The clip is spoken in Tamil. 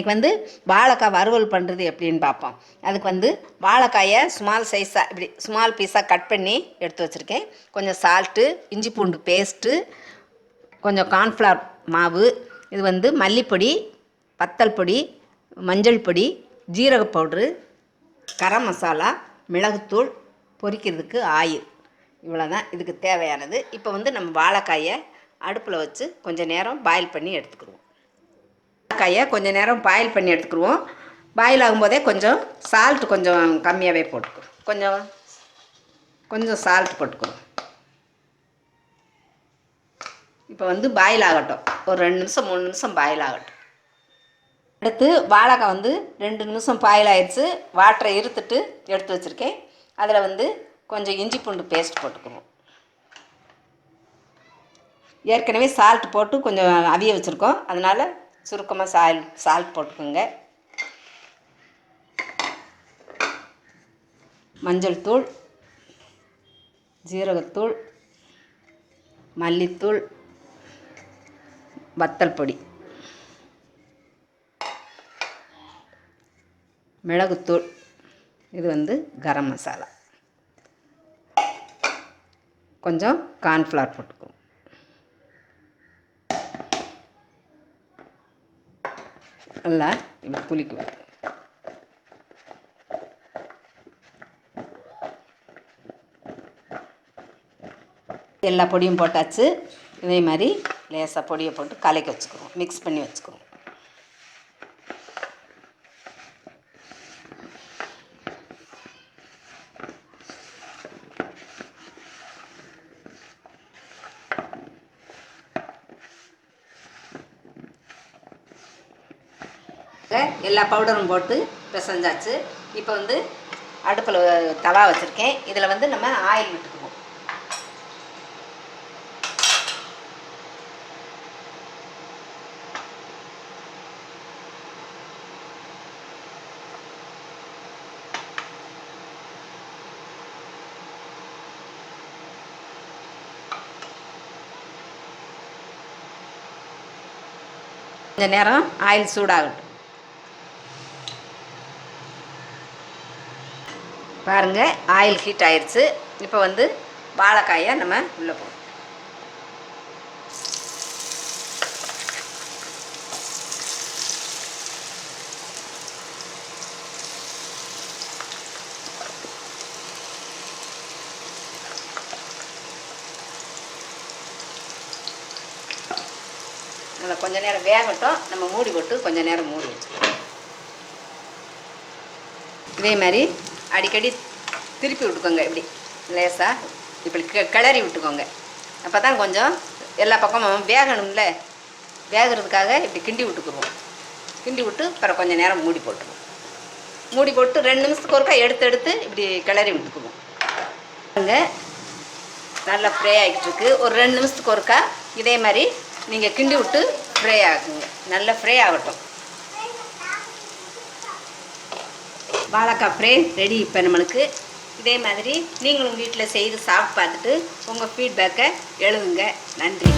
இன்றைக்கி வந்து வாழைக்காய் வறுவல் பண்ணுறது எப்படின்னு பார்ப்போம். அதுக்கு வாழைக்காயை ஸ்மால் சைஸாக இப்படி ஸ்மால் பீஸாக கட் பண்ணி எடுத்து வச்சுருக்கேன். கொஞ்சம் சால்ட்டு, இஞ்சி பூண்டு பேஸ்ட்டு, கொஞ்சம் கார்ன்ஃப்ளவர் மாவு, இது மல்லிப்பொடி, வத்தல் பொடி, மஞ்சள் பொடி, ஜீரக பவுட்ரு, கரம் மசாலா, மிளகுத்தூள், பொரிக்கிறதுக்கு ஆயில், இவ்வளோ தான் இதுக்கு தேவையானது. இப்போ நம்ம வாழைக்காயை அடுப்பில் வச்சு கொஞ்சம் நேரம் பாயில் பண்ணி எடுத்துக்கிடுவோம். வாழைக்காயை கொஞ்சம் நேரம் பாயில் பண்ணி எடுத்துக்கிடுவோம். பாயில் ஆகும்போதே கொஞ்சம் சால்ட் கொஞ்சம் கம்மியாகவே போட்டுக்கிறோம். கொஞ்சம் சால்ட் போட்டுக்கிறோம். இப்போ பாயில் ஆகட்டும். ஒரு 2 நிமிஷம் 3 நிமிஷம் பாயில் ஆகட்டும். அடுத்து வாழைக்காய் 2 நிமிஷம் பாயில் ஆயிடுச்சு. வாட்டரை இருத்துட்டு எடுத்து வச்சுருக்கேன். அதில் கொஞ்சம் இஞ்சி பூண்டு பேஸ்ட் போட்டுக்குவோம். ஏற்கனவே சால்ட் போட்டு கொஞ்சம் அவிய வச்சுருக்கோம். அதனால் சுருக்கமாக சால்ட் போட்டுக்கோங்க. மஞ்சள் தூள், ஜீரகத்தூள், மல்லித்தூள், வத்தல் பொடி, மிளகுத்தூள், இது கரம் மசாலா, கொஞ்சம் கார்ன்ஃப்ளவர் போட்டுக்குவோம். நல்லா இப்படி புளிக்குவோம். எல்லா பொடியும் போட்டாச்சு. இதே மாதிரி லேசாக பொடியை போட்டு கலக்கி வச்சுக்குவோம். மிக்ஸ் பண்ணி வச்சுக்குவோம். எல்லா பவுடரும் போட்டு பிசைஞ்சாச்சு. இப்போ அடுப்பில் தவா வச்சுருக்கேன். இதில் நம்ம ஆயில் விட்டுக்குவோம். கொஞ்ச நேரம் ஆயில் சூடாகட்டும். பாருங்கள், ஆயில் ஹீட் ஆயிடுச்சு. இப்போ வாழைக்காயை நம்ம உள்ளே போடுவோம். நல்லா கொஞ்சம் நேரம் வேகட்டும். நம்ம மூடி போட்டு கொஞ்சம் நேரம் மூடி வச்சுக்கலாம். இதே மாதிரி அடிக்கடி திருப்பி விட்டுக்கோங்க. இப்படி லேசாக இப்படி கிளறி விட்டுக்கோங்க. அப்போ தான் கொஞ்சம் எல்லா பக்கமும் வேகணும்ல, வேகிறதுக்காக இப்படி கிண்டி விட்டுக்குருவோம். கிண்டி விட்டு அப்புறம் கொஞ்சம் நேரம் மூடி போட்டுருவோம். மூடி போட்டு 2 நிமிஷத்துக்கு ஒருக்கா எடுத்து இப்படி கிளறி விட்டுக்குவோம். அங்கே நல்லா ஃப்ரை ஆகிட்டுருக்கு. ஒரு 2 நிமிஷத்துக்கு ஒருக்கா இதே மாதிரி நீங்கள் கிண்டி விட்டு ஃப்ரை ஆகுங்க. நல்லா ஃப்ரை ஆகட்டும். வாழைக்காய் ஃப்ரை ரெடி. இப்போ நம்மளுக்கு இதே மாதிரி நீங்களும் வீட்டில் செய்து சாப்பிட்டு பார்த்துட்டு உங்கள் ஃபீட்பேக்கை எழுதுங்க. நன்றி.